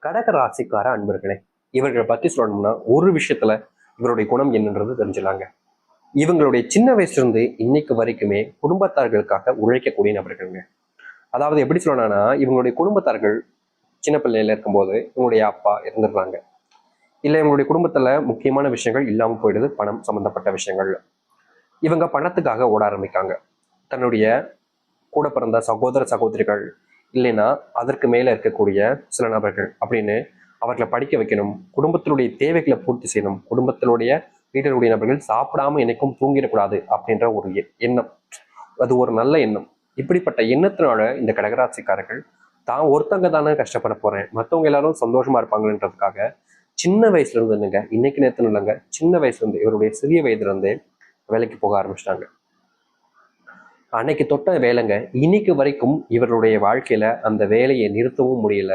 கடக ராசிக்கார அன்பர்களே, இவர்களை பத்தி சொல்லணும்னா ஒரு விஷயத்துல இவருடைய குணம் என்னன்றது தெரிஞ்சுலாங்க. இவங்களுடைய சின்ன வயசுல இருந்து இன்னைக்கு வரைக்குமே குடும்பத்தார்களுக்காக உழைக்கக்கூடிய நபர்களுங்க. அதாவது எப்படி சொல்லணும்னா, இவங்களுடைய குடும்பத்தார்கள் சின்ன பிள்ளையில இருக்கும்போது இவங்களுடைய அப்பா இறந்துடுறாங்க. இல்ல இவங்களுடைய குடும்பத்துல முக்கியமான விஷயங்கள் இல்லாம போயிடுது, பணம் சம்பந்தப்பட்ட விஷயங்கள். இவங்க பணத்துக்காக ஓட ஆரம்பிக்காங்க. தன்னுடைய கூட பிறந்த சகோதர சகோதரிகள் இல்லைன்னா அதற்கு மேல இருக்கக்கூடிய சில நபர்கள் அப்படின்னு அவர்களை படிக்க வைக்கணும், குடும்பத்தினுடைய தேவைகளை பூர்த்தி செய்யணும், குடும்பத்தினுடைய வீட்டினுடைய நபர்கள் சாப்பிடாம என்னைக்கும் தூங்கிடக்கூடாது அப்படின்ற ஒரு எண்ணம். அது ஒரு நல்ல எண்ணம். இப்படிப்பட்ட எண்ணத்தினால இந்த கடகராசிக்காரர்கள் தான் ஒருத்தங்க தானே கஷ்டப்பட போறேன், மற்றவங்க எல்லாரும் சந்தோஷமா இருப்பாங்கன்றதுக்காக சின்ன வயசுல இருந்துங்க, இன்னைக்கு நேரத்துல இல்லைங்க, சின்ன வயசுல இருந்து இவருடைய சிறிய வயதுல இருந்தே வேலைக்கு போக ஆரம்பிச்சிட்டாங்க. அன்னைக்கு தொட்ட வேலைங்க இன்னைக்கு வரைக்கும் இவருடைய வாழ்க்கையில அந்த வேலையை நிறுத்தவும் முடியல,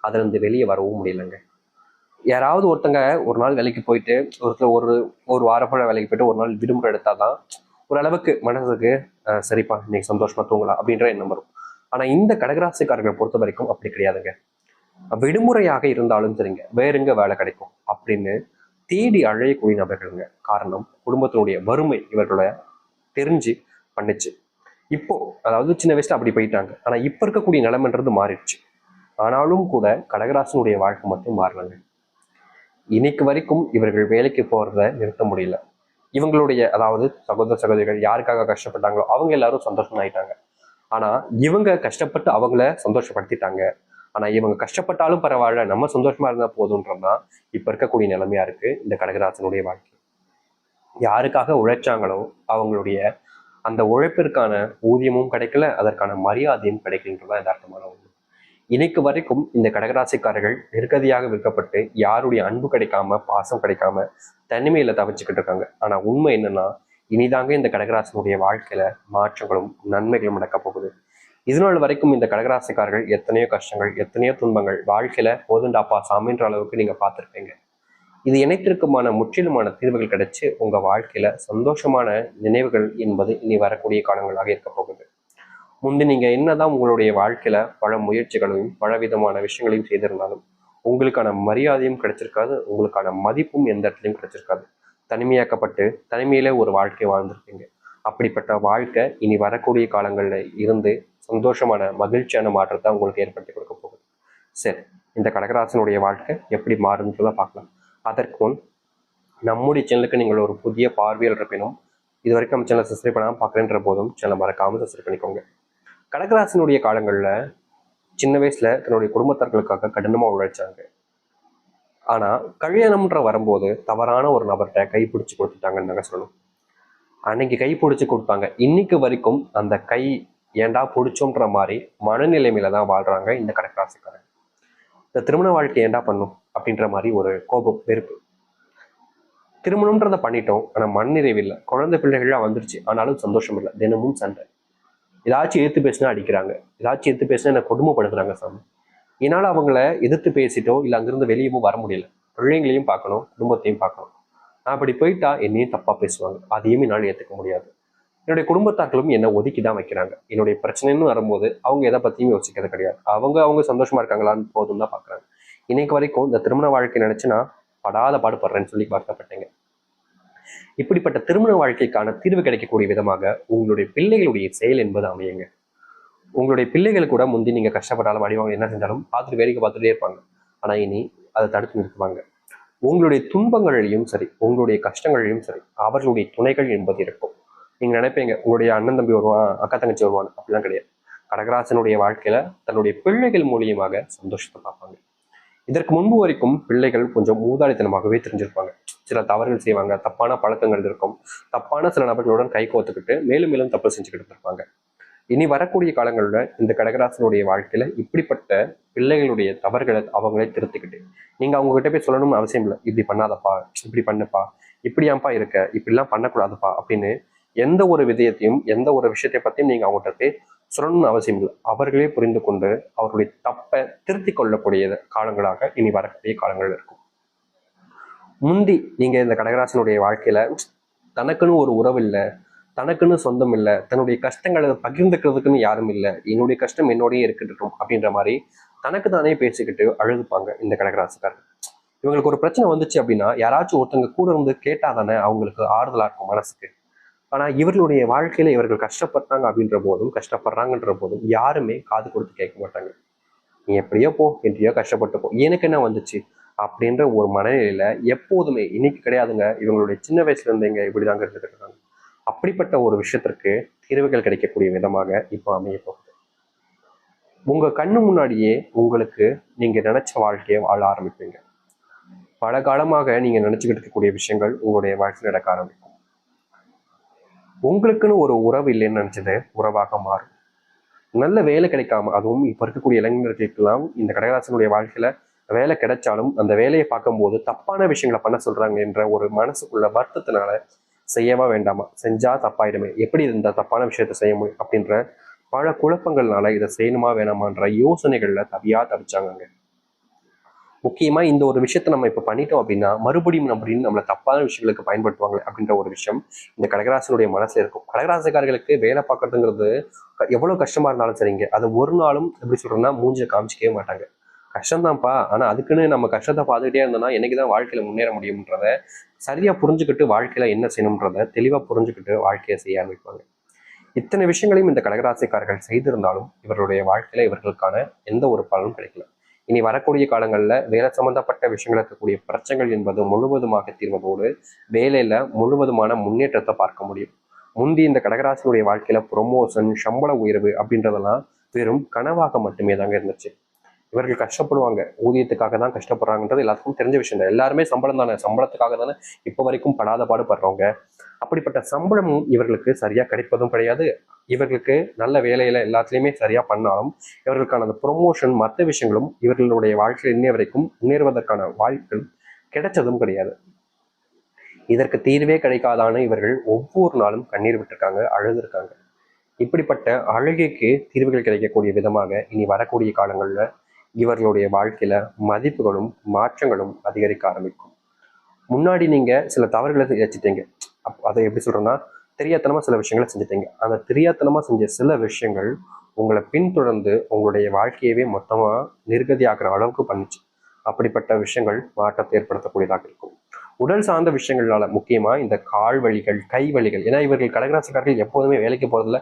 அதுல இருந்து வெளியே வரவும் முடியலங்க. யாராவது ஒருத்தங்க ஒரு நாள் வேலைக்கு போயிட்டு ஒருத்தர் ஒரு ஒரு வாரம் போல வேலைக்கு போயிட்டு ஒரு நாள் விடுமுறை எடுத்தாதான் ஓரளவுக்கு மனசுக்கு சரிப்பா இன்னைக்கு சந்தோஷமா தூங்கலாம் அப்படின்ற எண்ணம் வரும். ஆனா இந்த கடகராசிக்காரர்களை பொறுத்த வரைக்கும் அப்படி கிடையாதுங்க. விடுமுறையாக இருந்தாலும் சரிங்க, வேறுங்க வேலை கிடைக்கும் அப்படின்னு தேடி அழையக்கூடிய நபர்களுங்க. காரணம், குடும்பத்தினுடைய வறுமை இவர்களை தெரிஞ்சு பண்ணுச்சு. இப்போ அதாவது சின்ன வயசுல அப்படி போயிட்டாங்க, ஆனா இப்ப இருக்கக்கூடிய நிலைமைன்றது மாறிடுச்சு. ஆனாலும் கூட கடகராசனுடைய வாழ்க்கை மட்டும் மாறலங்க. இன்னைக்கு வரைக்கும் இவர்கள் வேலைக்கு போறத நிறுத்த முடியல. இவங்களுடைய அதாவது சகோதர சகோதரிகள் யாருக்காக கஷ்டப்பட்டாங்களோ அவங்க எல்லாரும் சந்தோஷம் ஆயிட்டாங்க. ஆனா இவங்க கஷ்டப்பட்டு அவங்கள சந்தோஷப்படுத்திட்டாங்க. ஆனா இவங்க கஷ்டப்பட்டாலும் பரவாயில்ல, நம்ம சந்தோஷமா இருந்தா போதுன்றதுதான் இப்ப இருக்கக்கூடிய நிலைமையா இருக்கு இந்த கடகராசனுடைய வாழ்க்கை. யாருக்காக உழைச்சாங்களோ அவங்களுடைய அந்த உழைப்பிற்கான ஊதியமும் கிடைக்கல, அதற்கான மரியாதையும் கிடைக்கலன்றதான் யதார்த்தமான ஒண்ணு. இன்னைக்கு வரைக்கும் இந்த கடகராசிக்காரர்கள் நிர்கதியாக விற்கப்பட்டு யாருடைய அன்பு கிடைக்காம பாசம் கிடைக்காம தனிமையில தவிச்சுக்கிட்டு இருக்காங்க. ஆனா உண்மை என்னன்னா, இனிதாங்க இந்த கடகராசினுடைய வாழ்க்கையில மாற்றங்களும் நன்மைகளும் நடக்க போகுது. இதனால வரைக்கும் இந்த கடகராசிக்காரர்கள் எத்தனையோ கஷ்டங்கள் எத்தனையோ துன்பங்கள் வாழ்க்கையில போதுண்டாப்பா சாமின்ற அளவுக்கு நீங்க பார்த்துருப்பீங்க. இது இணைத்திற்குமான முற்றிலுமான தீர்வுகள் கிடைச்சு உங்க வாழ்க்கையில சந்தோஷமான நினைவுகள் என்பது இனி வரக்கூடிய காலங்களாக இருக்க போகுது. முன்பு நீங்க என்னதான் உங்களுடைய வாழ்க்கையில பல முயற்சிகளையும் பல விதமான விஷயங்களையும் செய்திருந்தாலும் உங்களுக்கான மரியாதையும் கிடைச்சிருக்காது, உங்களுக்கான மதிப்பும் எந்த இடத்துலையும் கிடைச்சிருக்காது. தனிமையாக்கப்பட்டு தனிமையில ஒரு வாழ்க்கை வாழ்ந்திருப்பீங்க. அப்படிப்பட்ட வாழ்க்கை இனி வரக்கூடிய காலங்கள்ல இருந்து சந்தோஷமான மகிழ்ச்சியான மாற்றத்தை உங்களுக்கு ஏற்படுத்தி கொடுக்க போகுது. சரி, இந்த கடகராசனுடைய வாழ்க்கை எப்படி மாறுதுன்னு பார்க்கலாம். அதற்கு முன் நம்முடைய சேனலுக்கு நீங்கள் ஒரு புதிய பார்வையில் இருப்பினும் இது வரைக்கும் நம்ம சேனலை சப்ஸ்கிரைப் பண்ணாமல் பார்க்குறேன்ற போதும் சேனலை மறக்காமல் சப்ஸ்கிரைப் பண்ணிக்கோங்க. கடகராசினுடைய காலங்களில் சின்ன வயசுல தன்னுடைய குடும்பத்தார்களுக்காக கடினமாக உழைச்சாங்க. ஆனா கல்யாணம்ன்ற வரும்போது தவறான ஒரு நபர்கிட்ட கைப்பிடிச்சு கொடுத்துட்டாங்கன்னு நாங்கள் சொல்லணும். அன்னைக்கு கை பிடிச்சி கொடுத்தாங்க, இன்னைக்கு வரைக்கும் அந்த கை ஏண்டா பிடிச்சோன்ற மாதிரி மனநிலைமையில தான் வாழ்றாங்க இந்த கடகராசிக்காரங்க. இந்த திருமண வாழ்க்கை ஏண்டா பண்ணும் அப்படின்ற மாதிரி ஒரு கோபம் வெறுப்பு. திருமணம்ன்றதை பண்ணிட்டோம், ஆனா மனநிறைவு இல்லை, குழந்தை பிள்ளைகள்லாம் வந்துருச்சு ஆனாலும் சந்தோஷம் இல்லை, தினமும் சண்டை. ஏதாச்சும் எதிர்த்து பேசினா அடிக்கிறாங்க, ஏதாச்சும் எதிர்த்து பேசினா என்ன கொடுமைப்படுத்துறாங்க சாமி. என்னால் அவங்கள எதிர்த்து பேசிட்டோ இல்லை அங்கிருந்து வெளியவும் வர முடியல. பிள்ளைங்களையும் பார்க்கணும், குடும்பத்தையும் பார்க்கணும். நான் அப்படி போயிட்டா என்னையும் தப்பா பேசுவாங்க, அதையும் என்னால் ஏற்றுக்க முடியாது. என்னுடைய குடும்பத்தாக்களும் என்னை ஒதுக்கி தான் வைக்கிறாங்க. என்னுடைய பிரச்சனைன்னு வரும்போது அவங்க எதை பற்றியும் யோசிக்கிறது கிடையாது. அவங்க சந்தோஷமா இருக்காங்களான்னு போதும் தான் பார்க்குறாங்க. இன்னைக்கு வரைக்கும் இந்த திருமண வாழ்க்கை நினைச்சு நான் படாத பாடுபடுறேன்னு சொல்லி வருத்தப்பட்டேங்க. இப்படிப்பட்ட திருமண வாழ்க்கைக்கான தீர்வு கிடைக்கக்கூடிய விதமாக உங்களுடைய பிள்ளைகளுடைய செயல் என்பது அமையுங்க. உங்களுடைய பிள்ளைகள் கூட முந்தி நீங்க கஷ்டப்பட்டாலும் அடிவாங்க என்ன செஞ்சாலும் பார்த்துட்டு வேடிக்கை பார்த்துட்டே இருப்பாங்க. ஆனா இனி அதை தடுத்து நிறுத்துவாங்க. உங்களுடைய துன்பங்களிலையும் சரி உங்களுடைய கஷ்டங்களிலும் சரி அவர்களுடைய துணைகள் என்பது இருக்கும். நீங்க நினைப்பீங்க உங்களுடைய அண்ணன் தம்பி வருவான், அக்கா தங்கச்சி வருவான், அப்படிலாம் கிடையாது. கடகராசனுடைய வாழ்க்கையில தன்னுடைய பிள்ளைகள் மூலியமாக சந்தோஷத்தை பார்ப்பாங்க. இதற்கு முன்பு வரைக்கும் பிள்ளைகள் கொஞ்சம் மூதாளித்தனமாகவே தெரிஞ்சிருப்பாங்க. சில தவறுகள் செய்வாங்க, தப்பான பழக்கங்கள் இருக்கும், தப்பான சில நபர்களுடன் கை கோத்துக்கிட்டு மேலும் மேலும் தப்பு செஞ்சுக்கிட்டு இருப்பாங்க. இனி வரக்கூடிய காலங்களில் இந்த கடகராசனுடைய வாழ்க்கையில இப்படிப்பட்ட பிள்ளைகளுடைய தவறுகளை அவங்களே திருத்திக்கிட்டு நீங்க அவங்க கிட்ட போய் சொல்லணும்னு அவசியம் இல்லை. இப்படி பண்ணாதப்பா, இப்படி பண்ணுப்பா, இப்படியாப்பா இருக்க, இப்படிலாம் பண்ணக்கூடாதுப்பா அப்படின்னு எந்த ஒரு விதயத்தையும் எந்த ஒரு விஷயத்தை பத்தியும் நீங்க அவங்ககிட்ட போய் சொல்லணும்னு அவசியம் இல்லை. அவர்களே புரிந்து கொண்டு அவர்களுடைய தப்பை திருத்தி கொள்ளக்கூடிய காலங்களாக இனி வரக்கூடிய காலங்கள் இருக்கும். முந்தி நீங்க இந்த கடகராசனுடைய வாழ்க்கையில தனக்குன்னு ஒரு உறவு இல்லை, தனக்குன்னு சொந்தம் இல்லை, தன்னுடைய கஷ்டங்களை பகிர்ந்துக்கிறதுக்குன்னு யாரும் இல்லை, என்னுடைய கஷ்டம் என்னோடய இருக்கட்டும் அப்படின்ற மாதிரி தனக்கு தானே பேசிக்கிட்டு அழுதுப்பாங்க இந்த கடகராசிக்காரர்கள். இவங்களுக்கு ஒரு பிரச்சனை வந்துச்சு அப்படின்னா யாராச்சும் ஒருத்தங்க கூட இருந்து கேட்டாதானே அவங்களுக்கு ஆறுதலா இருக்கும் மனசுக்கு. ஆனா இவர்களுடைய வாழ்க்கையில இவர்கள் கஷ்டப்பட்டாங்க அப்படின்ற போதும், கஷ்டப்படுறாங்கன்ற போதும் யாருமே காது கொடுத்து கேட்க மாட்டாங்க. நீ எப்படியோ போ, எப்படியோ கஷ்டப்பட்டு போ, எனக்கு என்ன வந்துச்சு அப்படின்ற ஒரு மனநிலையில எப்போதுமே, இன்னைக்கு கிடையாதுங்க, இவங்களுடைய சின்ன வயசுல இருந்தேங்க இப்படிதாங்க இருந்துட்டு இருக்காங்க. அப்படிப்பட்ட ஒரு விஷயத்திற்கு தீர்வுகள் கிடைக்கக்கூடிய விதமாக இப்போ அமைய போகுது. உங்க கண்ணு முன்னாடியே உங்களுக்கு நீங்க நினைச்ச வாழ்க்கையை வாழ ஆரம்பிப்பீங்க. பல காலமாக நீங்க நினைச்சுக்கிட்டு இருக்கக்கூடிய விஷயங்கள் உங்களுடைய வாழ்க்கையில் நடக்க ஆரம்பிக்கும். உங்களுக்குன்னு ஒரு உறவு இல்லைன்னு நினைச்சது உறவாக மாறும். நல்ல வேலை கிடைக்காம, அதுவும் இப்ப இருக்கக்கூடிய இளைஞர்களுக்கெல்லாம் இந்த கடகராசனுடைய வாழ்க்கையில வேலை கிடைச்சாலும் அந்த வேலையை பார்க்கும்போது தப்பான விஷயங்களை பண்ண சொல்றாங்க என்ற ஒரு மனசுக்குள்ள வருத்தத்தினால செய்யவா வேண்டாமா, செஞ்சா தப்பாயிடுமே, எப்படி இந்த தப்பான விஷயத்த செய்ய முடியும் அப்படின்ற பல குழப்பங்கள்னால இதை செய்யணுமா வேணாமான்ற யோசனைகள்ல தவிச்சாங்க. முக்கியமா இந்த ஒரு விஷயத்த நம்ம இப்ப பண்ணிட்டோம் அப்படின்னா மறுபடியும் அப்படின்னு நம்மளை தப்பான விஷயங்களுக்கு பயன்படுத்துவாங்க அப்படின்ற ஒரு விஷயம் இந்த கடகராசனுடைய மனசுல இருக்கும். கடகராசிக்காரர்களுக்கு வேலை பார்க்கறதுங்கிறது எவ்வளவு கஷ்டமா இருந்தாலும் சரிங்க, அதை ஒரு நாளும் எப்படி சொல்றோம்னா மூஞ்சில காமிச்சிக்கவே மாட்டாங்க. கஷ்டம்தான்ப்பா, ஆனா அதுக்குன்னு நம்ம கஷ்டத்தை பார்த்துக்கிட்டே இருந்தோம்னா என்னைக்குதான் வாழ்க்கையில முன்னேற முடியும்ன்றத சரியா புரிஞ்சுக்கிட்டு வாழ்க்கையில என்ன செய்யணும்ன்றத தெளிவா புரிஞ்சுக்கிட்டு வாழ்க்கையை செய்ய ஆரம்பிப்பாங்க. இத்தனை விஷயங்களையும் இந்த கடகராசிக்காரர்கள் செய்திருந்தாலும் இவர்களுடைய வாழ்க்கையில இவர்களுக்கான எந்த ஒரு பலனும் கிடைக்கல. இனி வரக்கூடிய காலங்களில் வேலை சம்பந்தப்பட்ட விஷயங்கள் இருக்கக்கூடிய பிரச்சனைகள் என்பது முழுவதுமாக தீர்வதோடு வேலையில முழுவதுமான முன்னேற்றத்தை பார்க்க முடியும். முந்தி இந்த கடகராசினுடைய வாழ்க்கையில ப்ரொமோஷன், சம்பள உயர்வு அப்படின்றதெல்லாம் வெறும் கனவாக மட்டுமே தாங்க இருந்துச்சு. இவர்கள் கஷ்டப்படுவாங்க, ஊதியத்துக்காக தான் கஷ்டப்படுறாங்கன்றது எல்லாத்துக்கும் தெரிஞ்ச விஷயம் தான். எல்லாருமே சம்பளம் தானே, சம்பளத்துக்காக தானே இப்போ வரைக்கும் படாத பாடுபடுறவங்க. அப்படிப்பட்ட சம்பளமும் இவர்களுக்கு சரியா கிடைப்பதும் கிடையாது. இவர்களுக்கு நல்ல வேலையில எல்லாத்துலேயுமே சரியா பண்ணாலும் இவர்களுக்கான அந்த ப்ரொமோஷன் மற்ற விஷயங்களும் இவர்களுடைய வாழ்க்கையில் இன்னைய வரைக்கும் முன்னேறுவதற்கான வாய்ப்புகள் கிடைச்சதும் கிடையாது. இதற்கு தீர்வே கிடைக்காதான இவர்கள் ஒவ்வொரு நாளும் கண்ணீர் விட்டுருக்காங்க, அழுதுருக்காங்க. இப்படிப்பட்ட அழுகைக்கு தீர்வுகள் கிடைக்கக்கூடிய விதமாக இனி வரக்கூடிய காலங்களில் இவர்களுடைய வாழ்க்கையில மதிப்புகளும் மாற்றங்களும் அதிகரிக்க ஆரம்பிக்கும். முன்னாடி நீங்க சில தவறுகளை வச்சுட்டீங்க, அதை எப்படி சொல்றேன்னா தெரியாத்தனமா சில விஷயங்களை செஞ்சுட்டீங்க. அந்த தெரியாத்தனமா செஞ்ச சில விஷயங்கள் உங்களை பின்தொடர்ந்து உங்களுடைய வாழ்க்கையவே மொத்தமா நிர்கதியாக்குற அளவுக்கு பண்ணுச்சு. அப்படிப்பட்ட விஷயங்கள் மாற்றத்தை ஏற்படுத்தக்கூடியதாக இருக்கும். உடல் சார்ந்த விஷயங்களால முக்கியமா இந்த கால் வலிகள், கை வலிகள், ஏன்னா இவர்கள் கடகராசிக்காரர்கள் எப்போதுமே வேலைக்கு போறதுல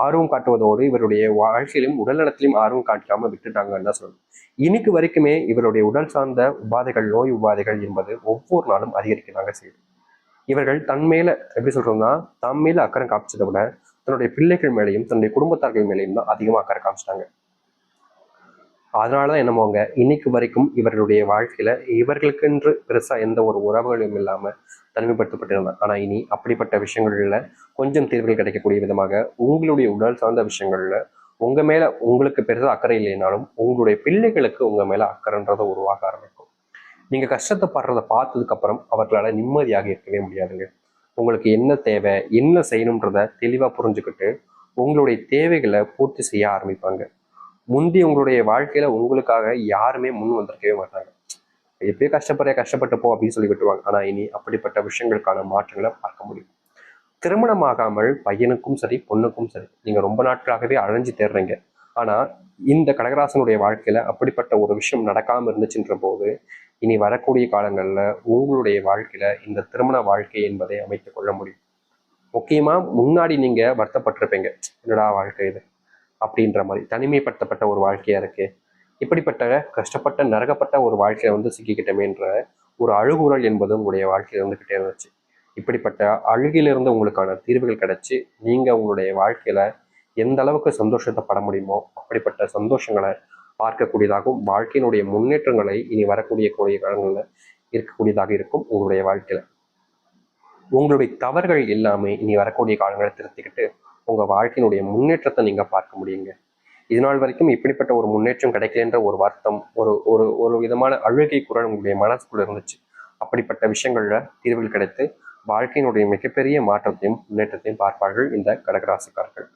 ஆர்வம் காட்டுவதோடு இவருடைய வாழ்க்கையிலும் உடல் நலத்திலும் ஆர்வம் காட்டாம விட்டுட்டாங்கன்னு தான் சொல்லணும். இன்னைக்கு வரைக்குமே இவருடைய உடல் சார்ந்த உபாதைகள், நோய் உபாதைகள் என்பது ஒவ்வொரு நாளும் அதிகரிக்கதாங்க செய்யுது. இவர்கள் தன் மேல எப்படி சொல்றோம்னா தம் மேல அக்கறை காமிச்சதை விட தன்னுடைய பிள்ளைகள் மேலையும் தன்னுடைய குடும்பத்தார்கள் மேலையும் தான் அதிகமா அக்கறை காமிச்சிட்டாங்க. அதனாலதான் என்னமோங்க இன்னைக்கு வரைக்கும் இவர்களுடைய வாழ்க்கையில இவர்களுக்கென்று பெருசா எந்த ஒரு உறவுகளும் இல்லாம தனிமைப்படுத்தப்பட்டிருந்தாங்க. ஆனா இனி அப்படிப்பட்ட விஷயங்கள்ல கொஞ்சம் தீர்வுகள் கிடைக்கக்கூடிய விதமாக உங்களுடைய உடல் சார்ந்த விஷயங்கள்ல உங்க மேல உங்களுக்கு பெருசா அக்கறை இல்லைனாலும் உங்களுடைய பிள்ளைகளுக்கு உங்க மேல அக்கறைன்றதை உருவாக ஆரம்பிக்கும். நீங்க கஷ்டத்தை படுறதை பார்த்ததுக்கு அப்புறம் அவர்களால நிம்மதியாக இருக்கவே முடியாதுங்க. உங்களுக்கு என்ன தேவை, என்ன செய்யணும்ன்றத தெளிவா புரிஞ்சுக்கிட்டு உங்களுடைய தேவைகளை பூர்த்தி செய்ய ஆரம்பிப்பாங்க. முந்தி உங்களுடைய வாழ்க்கையில உங்களுக்காக யாருமே முன் வந்திருக்கவே மாட்டாங்க. எப்படியோ கஷ்டப்பட்டு போ அப்படின்னு சொல்லி விட்டுருவாங்க. ஆனா இனி அப்படிப்பட்ட விஷயங்களுக்கான மாற்றங்களை பார்க்க முடியும். திருமணமாகாமல் பையனுக்கும் சரி பொண்ணுக்கும் சரி நீங்க ரொம்ப நாட்களாகவே அழைஞ்சு தேடுறீங்க. ஆனா இந்த கடகராசனுடைய வாழ்க்கையில அப்படிப்பட்ட ஒரு விஷயம் நடக்காம இருந்துச்சுன்ற போது இனி வரக்கூடிய காலங்கள்ல உங்களுடைய வாழ்க்கையில இந்த திருமண வாழ்க்கை என்பதை அமைத்துக் கொள்ள முடியும். முக்கியமா முன்னாடி நீங்க வருத்தப்பட்டிருப்பீங்க, என்னடா வாழ்க்கை இது அப்படின்ற மாதிரி தனிமைப்படுத்தப்பட்ட ஒரு வாழ்க்கையா இருக்கு, இப்படிப்பட்ட கஷ்டப்பட்ட நரகப்பட்ட ஒரு வாழ்க்கையை சிக்கிக்கிட்டமேன்ற ஒரு அழுகுறல் என்பது உங்களுடைய வாழ்க்கையில இருந்துகிட்டே இருந்துச்சு. இப்படிப்பட்ட அழுகிலிருந்து உங்களுக்கான தீர்வுகள் கிடைச்சி நீங்க உங்களுடைய வாழ்க்கையில எந்த அளவுக்கு சந்தோஷத்தை பட முடியுமோ அப்படிப்பட்ட சந்தோஷங்களை பார்க்கக்கூடியதாகவும் வாழ்க்கையினுடைய முன்னேற்றங்களை இனி வரக்கூடிய காலங்களில் இருக்கக்கூடியதாக இருக்கும். உங்களுடைய வாழ்க்கையில உங்களுடைய தவறுகள் எல்லாமே இனி வரக்கூடிய காலங்களை திருத்திக்கிட்டு உங்க வாழ்க்கையினுடைய முன்னேற்றத்தை நீங்க பார்க்க முடியுங்க. இதனால் வரைக்கும் இப்படிப்பட்ட ஒரு முன்னேற்றம் கிடைக்கலன்ற ஒரு வருத்தம், ஒரு ஒரு ஒரு விதமான அழுகை குரல் உங்களுடைய மனசுக்குள்ள இருந்துச்சு. அப்படிப்பட்ட விஷயங்கள்ல தீர்வுகள் கிடைத்து வாழ்க்கையினுடைய மிகப்பெரிய மாற்றத்தையும் முன்னேற்றத்தையும் பார்ப்பார்கள் இந்த கடகராசிக்காரர்கள்.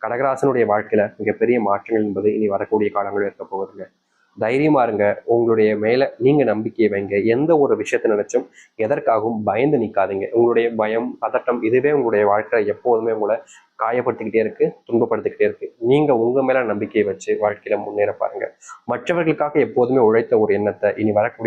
கடகராசனுடைய வாழ்க்கையில மிகப்பெரிய மாற்றங்கள் என்பது இனி வரக்கூடிய காலங்களில் இருக்க போகுதுங்க. தைரியமா இருங்க. உங்களுடைய மேல நீங்க நம்பிக்கையை வைங்க. எந்த ஒரு விஷயத்தை நினைச்சும் எதற்காகவும் பயந்து நிக்காதீங்க. உங்களுடைய பயம், பதட்டம் இதுவே உங்களுடைய வாழ்க்கையில எப்போதுமே உங்களை காயப்படுத்திக்கிட்டே இருக்கு, துன்பப்படுத்திக்கிட்டே இருக்கு. நீங்க உங்க மேல நம்பிக்கையை வச்சு வாழ்க்கையில முன்னேற பாருங்க. மற்றவர்களுக்காக எப்போதுமே உழைத்த ஒரு எண்ணத்தை இனி வரக்கூடிய